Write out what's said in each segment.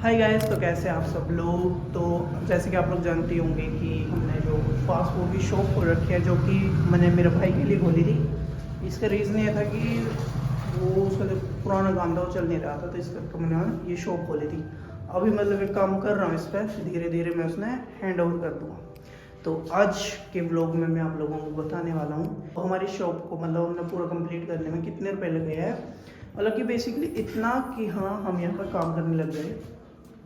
Hi guys, तो कैसे आप सब लोग। तो जैसे कि आप लोग जानते होंगे कि हमने जो फास्ट फूड की शॉप खोल रखी है, जो कि मैंने मेरे भाई के लिए खोली थी। इसका रीज़न ये था कि वो उसका जो पुराना काम था वो चल नहीं रहा था, तो इस करके मैंने ये शॉप खोली थी। अभी मतलब एक काम कर रहा हूँ इस पर, धीरे धीरे मैं उसने हैंड ओवर कर दूँगा। तो आज के ब्लॉग में मैं आप लोगों को बताने वाला हूँ तो हमारी शॉप को मतलब हमने पूरा कंप्लीट करने में कितने रुपए लगे हैं। मतलब कि बेसिकली इतना कि हाँ, हम यहाँ पर काम करने लग गए।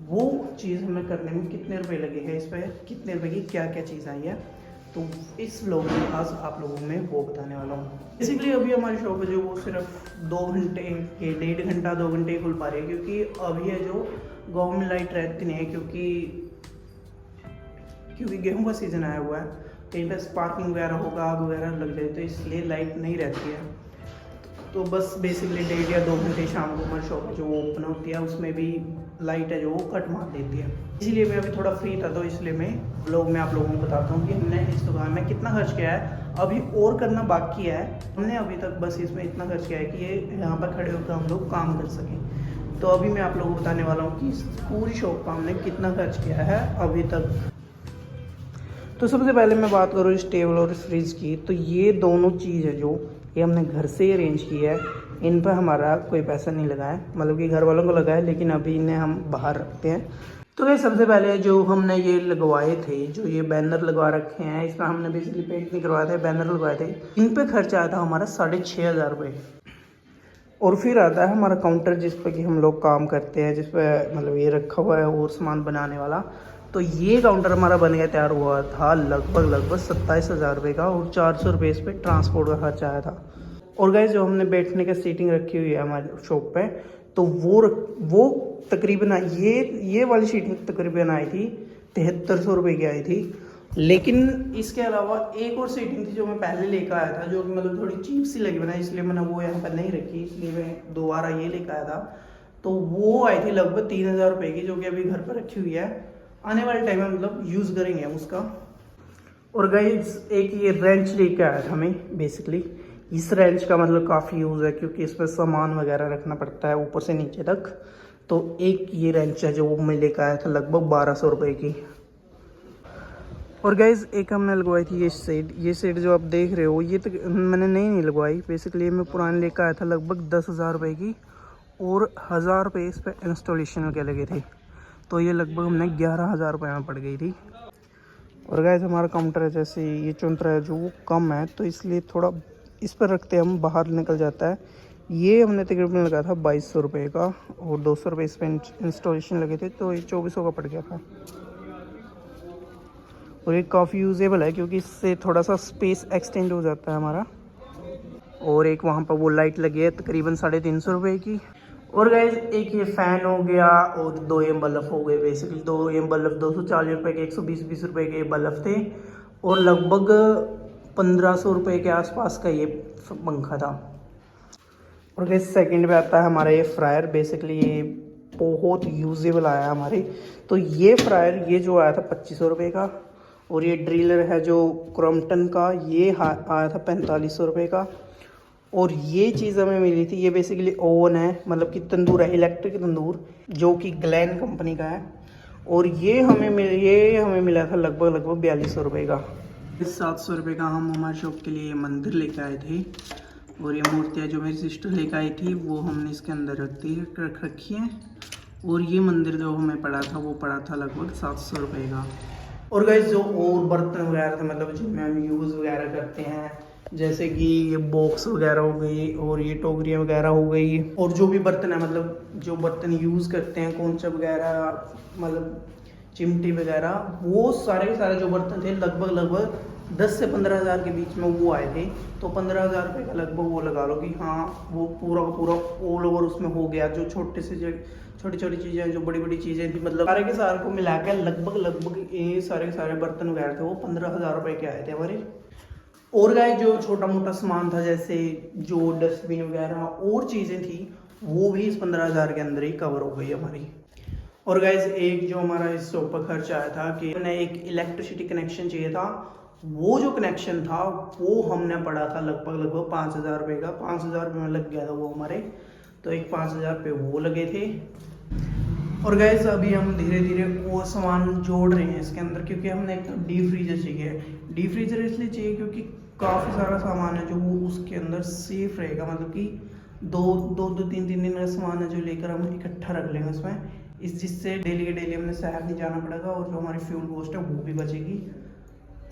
वो चीज़ हमें करने में कितने रुपए लगे हैं, इस पर कितने रुपए की क्या क्या चीज़ आई है, तो इस व्लॉग में आज आप लोगों में वो बताने वाला हूँ। बेसिकली अभी हमारी शॉप है जो वो सिर्फ 2 घंटे के 1.5 घंटा 2 घंटे खुल पा रही है, क्योंकि अभी है जो गाँव में लाइट रहती नहीं है, क्योंकि गेहूं का सीज़न आया हुआ है। कहीं पर स्पार्किंग वगैरह होगा, आग वगैरह लग जाए, तो इसलिए लाइट नहीं रहती है। तो बस बेसिकली 1.5 या 2 घंटे शाम को हमारी शॉप जो वो ओपन होती है, उसमें भी लाइट है जो वो कट मार देती है। इसीलिए मैं अभी थोड़ा फ्री था, तो इसलिए मैं ब्लॉग में आप लोगों को बताता हूँ कि हमने इस दुकान में कितना खर्च किया है। अभी और करना बाकी है। हमने अभी तक बस इसमें इतना खर्च किया है कि ये यहाँ पर खड़े होकर हम लोग काम कर सकें। तो अभी मैं आप लोगों को बताने वाला हूँ कि इस पूरी शॉप का हमने कितना खर्च किया है अभी तक। तो सबसे पहले मैं बात करूँ इस टेबल और इस फ्रिज की, तो ये दोनों चीज़ है जो ये हमने घर से ही अरेंज की है। इन पर हमारा कोई पैसा नहीं लगा है, मतलब कि घर वालों को लगा है, लेकिन अभी इन्हें हम बाहर रखते हैं। तो ये सबसे पहले जो हमने ये लगवाए थे, जो ये बैनर लगवा रखे हैं, इसका हमने बेसिकली पेंट नहीं करवाए थे, बैनर लगवाए थे। इन पे खर्चा आया था हमारा 6,500 रुपये। और फिर आता है हमारा काउंटर, जिस पर कि हम लोग काम करते हैं, जिस पर मतलब ये रखा हुआ है और सामान बनाने वाला। तो ये काउंटर हमारा बन गया, तैयार हुआ था लगभग 27,000 रुपये का, और 400 रुपये इस पर ट्रांसपोर्ट का खर्चा आया था। और गाइस, जो हमने बैठने का सीटिंग रखी हुई है हमारी शॉप पे, तो वो तकरीबन ये वाली सीटिंग तकरीबन आई थी 7300 रुपये की आई थी। लेकिन इसके अलावा एक और सीटिंग थी जो मैं पहले लेकर आया था, जो कि मतलब थोड़ी चीप सी लगी बना, इसलिए मैंने वो यहाँ पर नहीं रखी, इसलिए मैं दोबारा ये लेकर आया था। तो वो आई थी लगभग 3,000 रुपये की, जो कि अभी घर पर रखी हुई है। आने वाले टाइम में मतलब यूज़ करेंगे हम उसका। और गाइस, एक ये रेंच लेके आया था हमें। बेसिकली इस रेंच का मतलब काफ़ी यूज़ है, क्योंकि इसमें सामान वगैरह रखना पड़ता है ऊपर से नीचे तक। तो एक ये रेंच है जो वो मैं लेकर आया था लगभग 1,200 रुपये की। और गाइज, एक हमने लगवाई थी ये सेट जो आप देख रहे हो, ये तो मैंने नहीं लगवाई। बेसिकली मैं पुराने लेकर आया था लगभग 10,000 रुपये की, और 1,000 रुपये इस पर इंस्टॉलेशन के लगे थे। तो ये लगभग हमने 11,000 रुपये में पड़ गई थी। और गाइज, हमारा काउंटर है जैसे ये चुनता है जो वो कम है, तो इसलिए थोड़ा इस पर रखते हम बाहर निकल जाता है। ये हमने तकरीबन लगाया था 2,200 रुपये का, और 200 रुपये इस पर इंस्टॉलेशन लगे थे, तो ये 2,400 का पड़ गया था। और ये काफ़ी यूजेबल है, क्योंकि इससे थोड़ा सा स्पेस एक्सटेंड हो जाता है हमारा। और एक वहाँ पर वो लाइट लगी है तकरीबन 350 रुपये की। और गाइज, एक ये फ़ैन हो गया, और 2 ये बल्ब हो गए। बेसिकली 2 ये बल्ब 240 रुपये के, 120 रुपये के बल्ब थे, और लगभग 1,500 रुपये के आसपास का ये पंखा था। और गाइज, सेकंड पे आता है हमारा ये फ्रायर। बेसिकली ये बहुत यूजेबल आया हमारे। तो ये फ्रायर ये जो आया था 2,500 रुपये का। और ये ड्रिलर है जो क्रॉम्पटन का, ये आया था 4,500 रुपये का। और ये चीज़ हमें मिली थी, ये बेसिकली ओवन है, मतलब कि तंदूर है, इलेक्ट्रिक तंदूर, जो कि ग्लैन कंपनी का है। और ये हमें मिला था लगभग 4,200 रुपये का। इस 700 रुपये का हम हमारे शॉप के लिए मंदिर लेकर आए थे। और ये मूर्तियाँ जो मेरी सिस्टर लेकर आई थी, वो हमने इसके अंदर रख रखी हैं। और ये मंदिर जो हमें पड़ा था, वो पड़ा था लगभग 700 रुपये का। और गाइस, जो और बर्तन वगैरह थे, मतलब जिनमें हम यूज़ वगैरह करते हैं, जैसे कि ये बॉक्स वगैरह हो गई, और ये टोकरियाँ वगैरह हो गई, और जो भी बर्तन है, मतलब जो बर्तन यूज़ करते हैं, कौनसा वगैरह, मतलब चिमटी वगैरह, वो सारे के सारे जो बर्तन थे लगभग 10 से 15,000 के बीच में वो आए थे। तो 15,000 रुपये का लगभग वो लगा लो कि हाँ, वो पूरा का पूरा ऑल ओवर उसमें हो गया। जो छोटी छोटी चीज़ें, जो बड़ी बड़ी चीज़ें थी, मतलब सारे के सारे को मिला के लगभग ये सारे के सारे बर्तन वगैरह थे, वो 15,000 रुपये के आए थे हमारे। और गाय, जो छोटा मोटा सामान था, जैसे जो डस्टबिन वगैरह और चीज़ें थी, वो भी इस 15,000 के अंदर ही कवर हो गई हमारी। और गाइज, एक जो हमारा इस शॉप पर खर्च आया था कि हमने एक इलेक्ट्रिसिटी कनेक्शन चाहिए था। वो जो कनेक्शन था वो हमने पड़ा था लगभग 5,000 रुपये का। 5,000 रुपये में लग गया था वो हमारे। तो एक 5,000 रुपये वो लगे थे। और गैस अभी हम धीरे धीरे वो सामान जोड़ रहे हैं इसके अंदर, क्योंकि हमने एक डीप फ्रीजर चाहिए। डीप फ्रीजर इसलिए चाहिए क्योंकि काफ़ी सारा सामान है जो वो उसके अंदर सेफ रहेगा, मतलब कि दो तीन दिन का सामान है जो लेकर हम इकट्ठा रख लेंगे उसमें, इस जिससे डेली के डेली हमें शहर नहीं जाना पड़ेगा और जो हमारी फ्यूल कॉस्ट है वो भी बचेगी।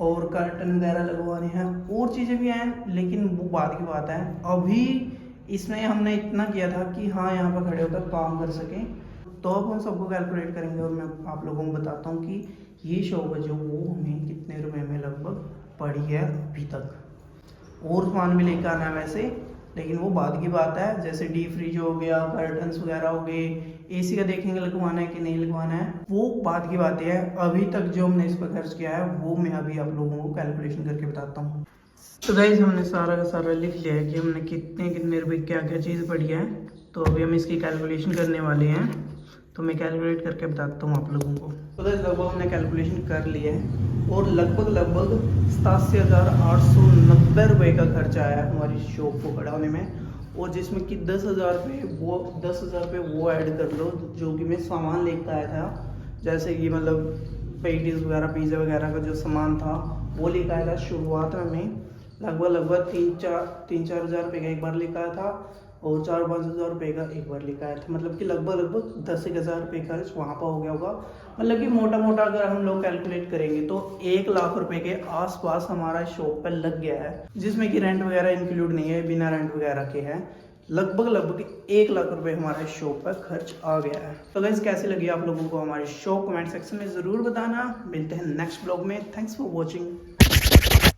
और कर्टन वगैरह लगवाने हैं और चीज़ें भी हैं, लेकिन वो बाद की बात है। अभी इसमें हमने इतना किया था कि हाँ यहाँ पर खड़े होकर काम कर सकें, तो अब हम सबको कैलकुलेट करेंगे और मैं आप लोगों को बताता हूँ कि ये शॉप है जो वो हमें कितने रुपए में लगभग पड़ी है अभी तक। और सामान भी लेकर आना है वैसे, लेकिन वो बाद की बात है। जैसे डीप फ्रीज हो गया, कर्टन्स वगैरह हो गए, एसी का देखेंगे लगवाना है कि नहीं लगवाना है, वो बाद की बातें है। अभी तक जो हमने इस पर खर्च किया है वो मैं अभी आप लोगों को कैलकुलेशन करके बताता हूँ। तो गाइस हमने सारा का सारा लिख लिया है कि हमने कितने रुपए क्या क्या चीज़ पड़ी है, तो अभी हम इसकी कैलकुलेशन करने वाले हैं। तो मैं कैलकुलेट करके बताता हूँ आप लोगों को। तो गाइस लगभग हमने कैलकुलेशन कर लिया है और लगभग 87,890 रुपये का खर्चा आया हमारी शॉप को खड़ा होने में। और जिसमें कि 10,000 रुपये वो ऐड कर लो जो कि मैं सामान लेकर आया था, जैसे कि मतलब पेटीज वगैरह, पिज़्ज़ा वगैरह का जो सामान था वो लेकर आया था। शुरुआत में मैं लगभग 3-4 हज़ार रुपये का एक बार लेकर आया था और 4-5 हज़ार रुपये का एक बार लेकर आया था, मतलब कि लगभग 10,000 रुपये खर्च वहाँ पर हो गया होगा। मतलब कि मोटा अगर हम लोग कैलकुलेट करेंगे तो 1 लाख रुपए के आसपास हमारा शॉप पर लग गया है, जिसमें कि रेंट वगैरह इंक्लूड नहीं है, बिना रेंट वगैरह के है। लगभग 1 लाख रुपए हमारे शॉप पर खर्च आ गया है। तो गाइस कैसी लगी आप लोगों को हमारी शॉप, कमेंट सेक्शन में ज़रूर बताना। मिलते हैं नेक्स्ट ब्लॉग में। Thanks for watching.